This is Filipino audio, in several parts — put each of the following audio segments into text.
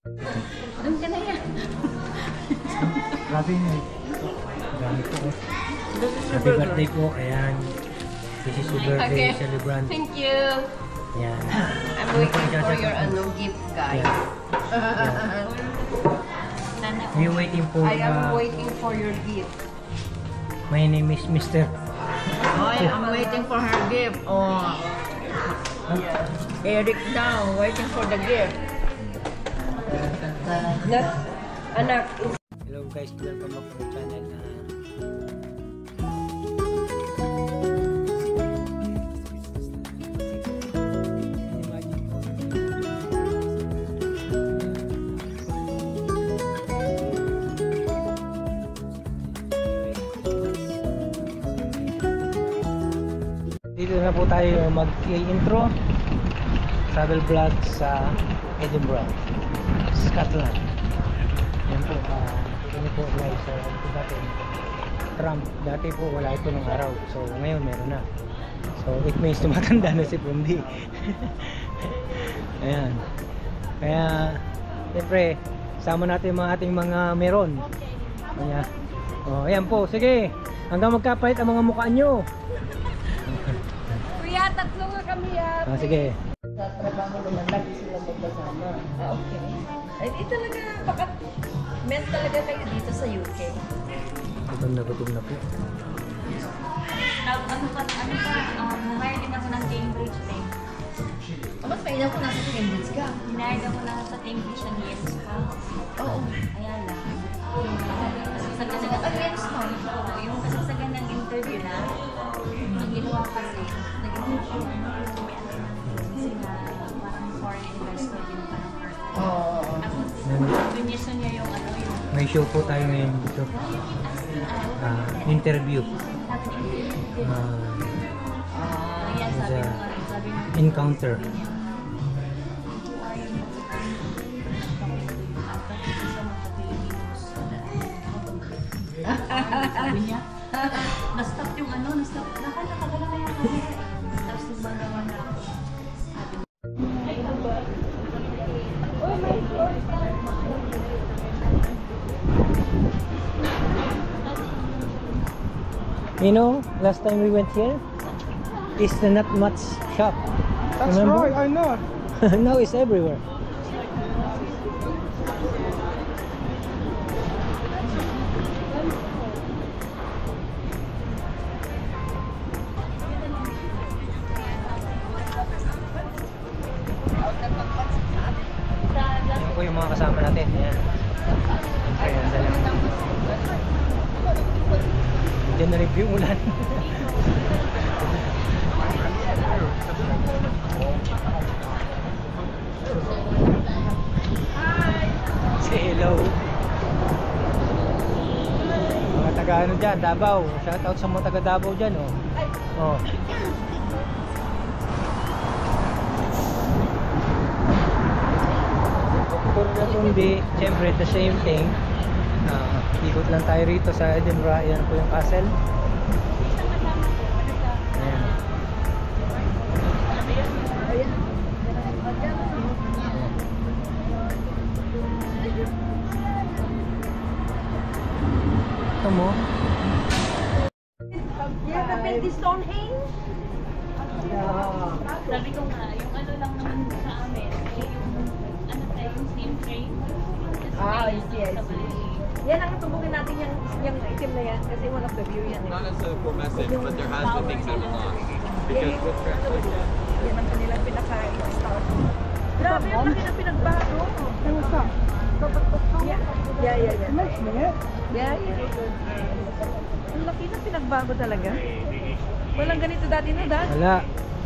Doon ka na yan. Grabe niya. Grabe po. Happy birthday po. Ayan. This is your birthday celebrant. Thank you. Ayan. I'm waiting for your gift, guys. Are you waiting for... I am waiting for your gift. My name is Mr. I'm waiting for her gift. Oh. Eric down, waiting for the gift. Anak. Hello guys, welcome back to the channel. Dito na po tayo mag-intro travel vlog sa Edinburgh, Scotland. Yan po, ito po guys, ito dati Trump, dati po wala ito ng araw, so ngayon meron na, so it means tumatanda na si Pundi. Ayan, kaya siyempre sama natin mga ating mga meron. Ayan, oh, ayan po, sige hanggang magkapait ang mga mukha nyo. Kuya, tatlo nga kami yan. Sige. Sa trabaho naman, lagi sila magkasama. Okay. Ay, di talaga, baka meant talaga kayo dito sa UK. Gutom na po. Hired din ako ng Cambridge din. Mas mainam ko nasa Cambridge ka. Hinired ako na sa Cambridge ng years pa. Oo. Ayan lang. Kasagsagan yung kasagsagan ng interview na, ang ginawa kasi, kasi na parang foreign investor din parang Oo. Gunyison niya yung ano yung May show po tayo ngayon dito. Interview. ayan sabi mo Encounter. sabi niya na-stop yung ano, na-stop nakakagala kaya kasi tapos nagbandawa na ako sabi You know, last time we went here, it's not much shop. That's Remember? right, I know. Now it's everywhere. Yan po yung mga kasama natin. Yan. Ayan, dalawa. Diyan na review ulan. Say hello. Mga taga ano dyan, Davao. Shout out sa mga taga Davao dyan, oh. Oh. Tour na Pundi, siyempre the same thing. Ikot lang tayo rito sa Edinburgh. Yan po yung castle. Ayan. Ito mo. Yeah, the built Stonehenge. sabi ko nga, yung ano lang naman sa amin, yung ano tayo, yung same train. I see. Yan ang tumbugin natin yung itim na yan kasi one of the view yan. Not necessarily for message, but there has been things that were lost. Because with translation, Yan ang kanilang pinaka-start. Grabe, ang laki na pinagbago. Hey, what's up? Yeah. Next minute. Yeah. Ang laki na pinagbago talaga. Walang ganito dati na, Dad. Wala.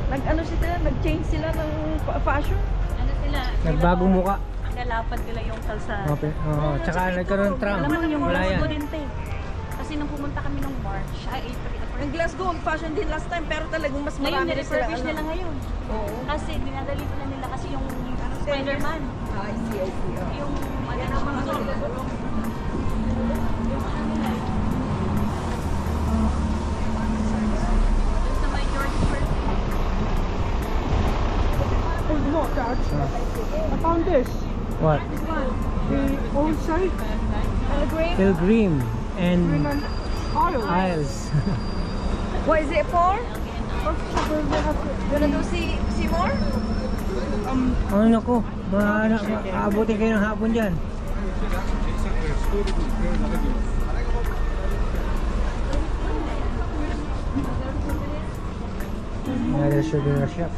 Nag-ano sila, nag-change sila ng fashion. Ano sila? Nagbagong muka. Nalapad nila yung kalsada. Okay. Oo. Tsaka nagkaroon ng tram. Alam mo yung Wala yan. Glasgow din te. Kasi nung pumunta kami nung March, April. Ang Glasgow, ang fashion din last time, pero talagang mas Ngayon, marami nirefurbish nila ngayon. Oo. Kasi dinadali na nila kasi yung Spider-Man. I see. Yung ano na mga sa may George birthday. Oh, look, Dad. I found this. What? Pilgrim and Isles. What is it for? Gonna do see more? Ano nako, maabutin kayo ng hapon dyan. Another souvenir shop.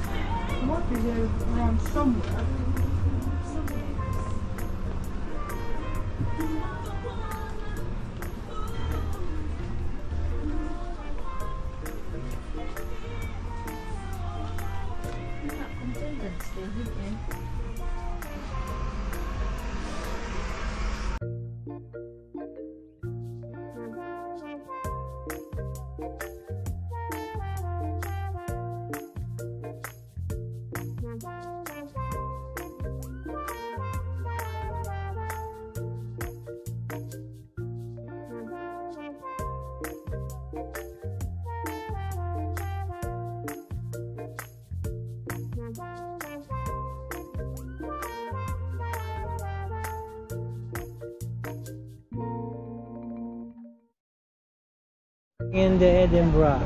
In the Edinburgh,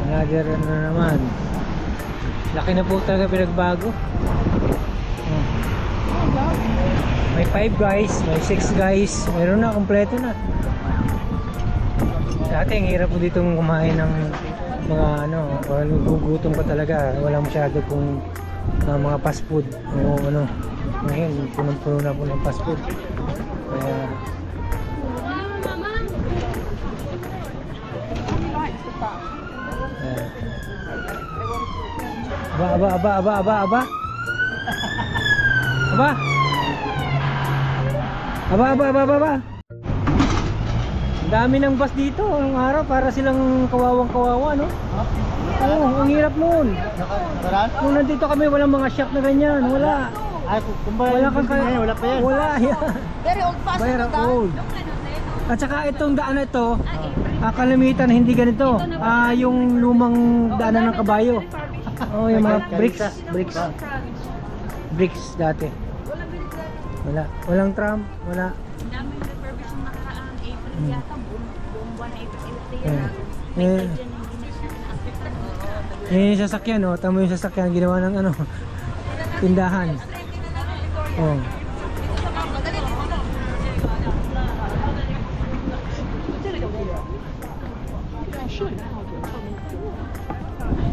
another ano naman, laki na po talaga pinagbago. May 5 guys, may 6 guys, meron na, kompleto na. Dati ang hirap po dito kumain ng mga ano, gugutom ka talaga, wala masyado kung mga fast food o ano. Ngayon punong-puno na po ng fast food, kaya Aba. Ang dami ng bus dito ang araw, para silang kawawang-kawawa, no? Oo, ang hirap noon. Nung nandito kami, walang mga shop na ganyan, wala. Wala kang kaya, wala pa yan. Wala yan. Very old fashioned. Very old. At saka itong daan na ito, kalamitan hindi ganito. Yung lumang daanan ng kabayo. Oh, yung mga bricks dati. Wala, walang tram, wala. Daming refurbished yung nakaraan April yata, buong 1 April yung sasakyan, oh, tama yung sasakyan, ginawa ng ano, tindahan. Oh.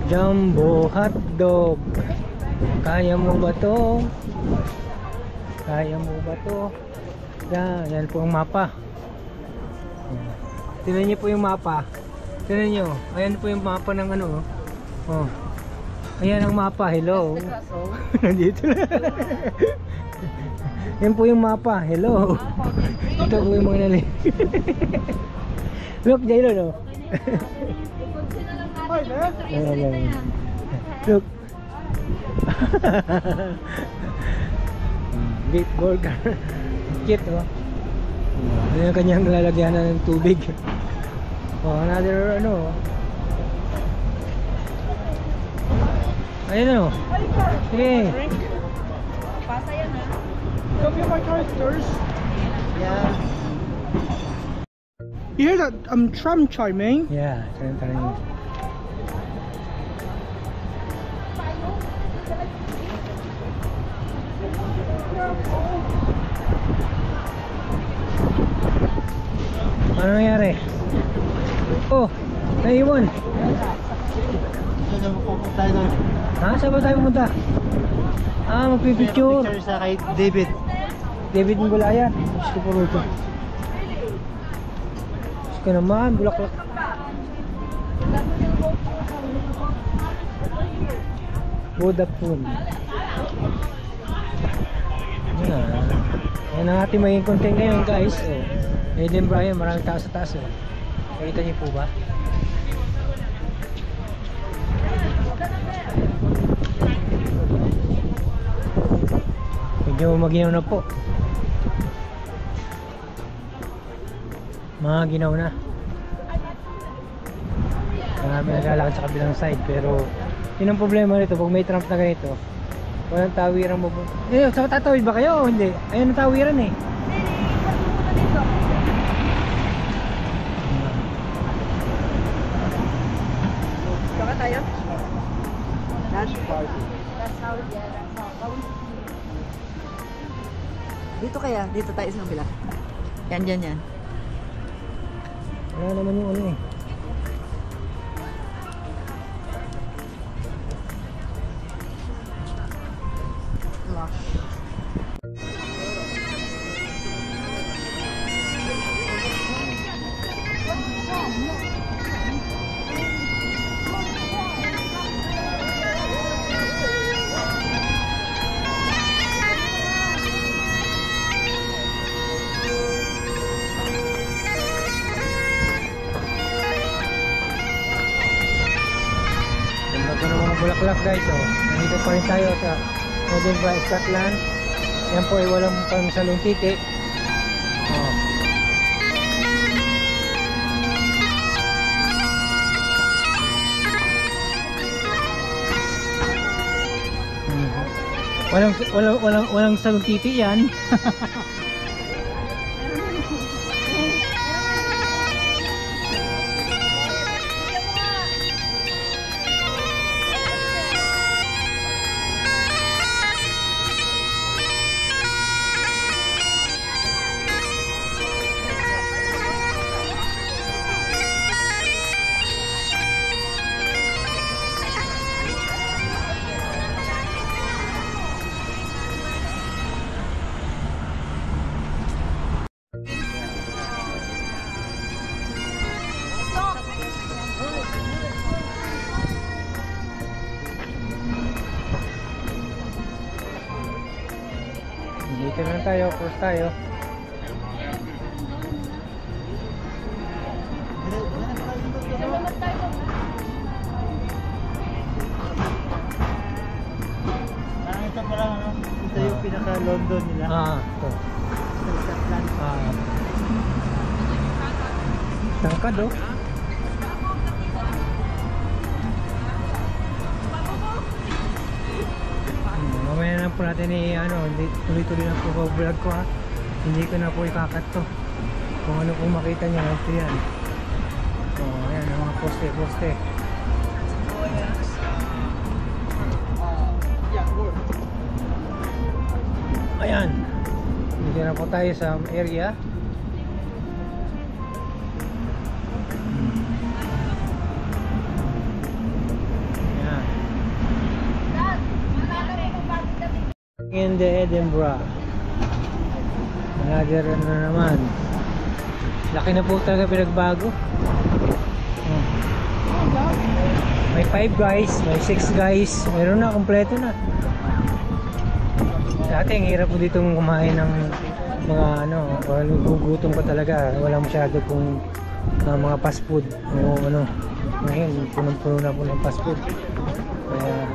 Jumbo hotdog. Kaya mo ba to? Kaya mo ba to? Yan po ang mapa. Tingnan niyo po yung mapa. Tingnan niyo. Ayan po yung mapa ng ano. Oh. Ayan ang mapa. Hello. Nandito na. Yan po yung mapa. Hello. Ito po yung mga nali. Look, Jailo, no? Look. Beef burger. Cute, oh. Ano yung kanyang lalagyanan ng tubig. Oh, another ano. Ayun, oh. Sige. Pasa yan, ha? Copy of my characters. Yeah. You hear that tram chiming? Yeah, trying. Ano nangyari? Oh, naiwan. Ha? Saan ba tayo pumunta? Magpipicture. Picture sa kay David. David Ngulaya. Gusto po rito. Gusto ka naman, bulaklak. Vodafone. Yan ang ating maging content ngayon, guys. Edinburgh, maraming tao sa taas. Nakita niyo po ba? Medyo maginaw na po. Mga ginaw na. Marami naglalakad sa kabilang side, pero yun ang problema nito pag may tramp na ganito. Walang tawiran mo. Eh, so tatawid ba kayo o hindi? Ayun ang tawiran eh. Baka tayo? That's how, yeah, that's how. Dito kaya? Dito tayo sa kabila. Yan. Wala naman yung ano eh. Ganda ng mga bulaklak guys, oh. Nandito pa rin tayo sa Edinburgh, Scotland. Yan po ay walang pang salong titi. Oh. Walang salong titi yan. Dito na tayo, cross tayo. Ito pala, ano? Ito yung pinaka-London nila. Ito. Tangkad oh. Mamaya na po natin tuloy-tuloy na po vlog ko ha. Hindi ko na po ikakat to. Kung ano po makita nyo, ito yan. Ayan ang mga poste. Ayan. Dito na po tayo sa area. Ayan. In the Edinburgh. Another na naman. Laki na po talaga pinagbago. May 5 guys, may 6 guys. Meron na, kompleto na. Dati ang hirap po dito kumain ng mga gugutom ka talaga. Wala masyado kung mga fast food o ano. Ngayon, punong-puno na po ng fast food. Kaya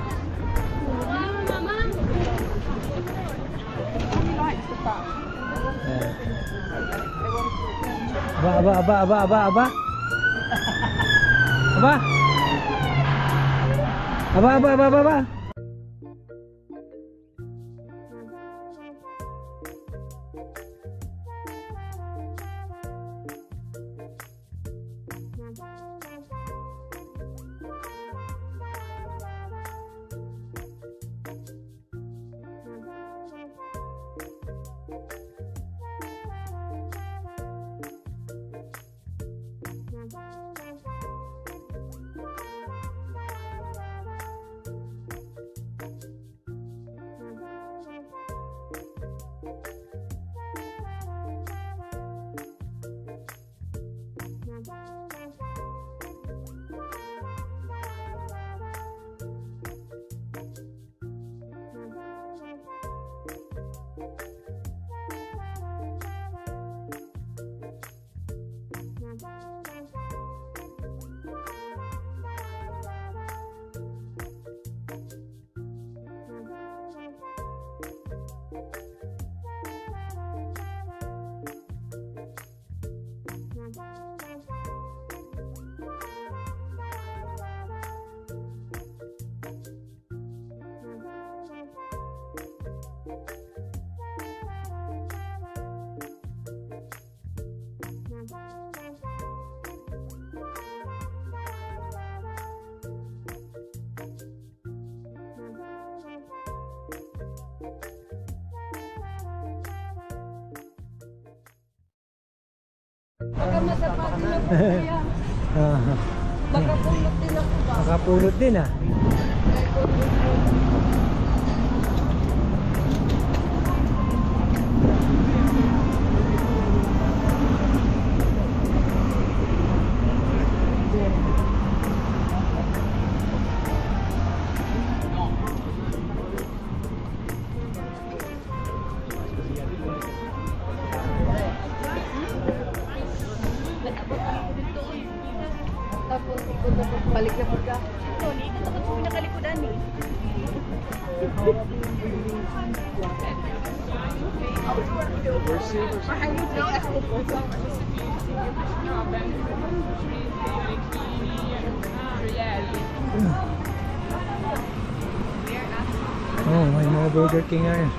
Aba. Baka matapad din ako kaya. Ah, Makapulot din ako ba? makapulot din ah. Tapos ikot ako balik na pagka. Ito ako po nakalikudan eh. Oh, may mga Burger King nga rin.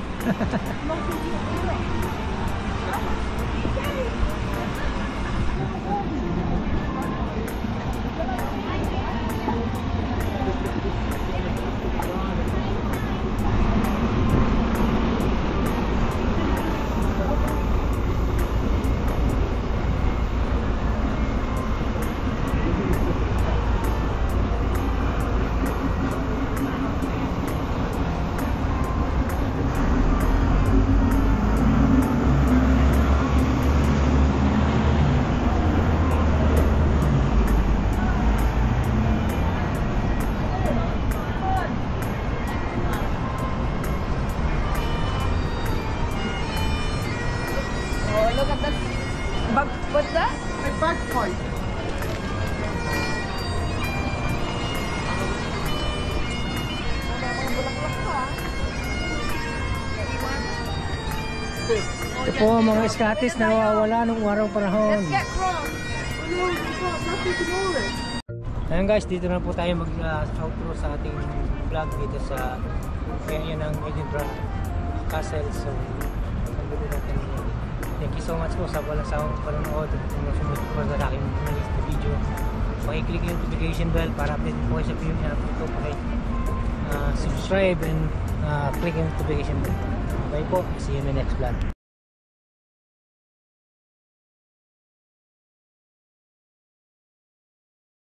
Oh, look at that. What's that? My bag card. Ito po ang mga Scottish na nawawala nung araw panahon. Get cross. Ayan guys, dito na po tayo mag-outro sa ating vlog dito sa area ng Edinburgh Castle. So, nandito natin. Thank you so much po sa walang sawang panonood at sumunod po sa aking video. Pakiclick yung notification bell para update po kayo sa video niya po. Subscribe and click yung notification bell. Bye po. See you in the next vlog.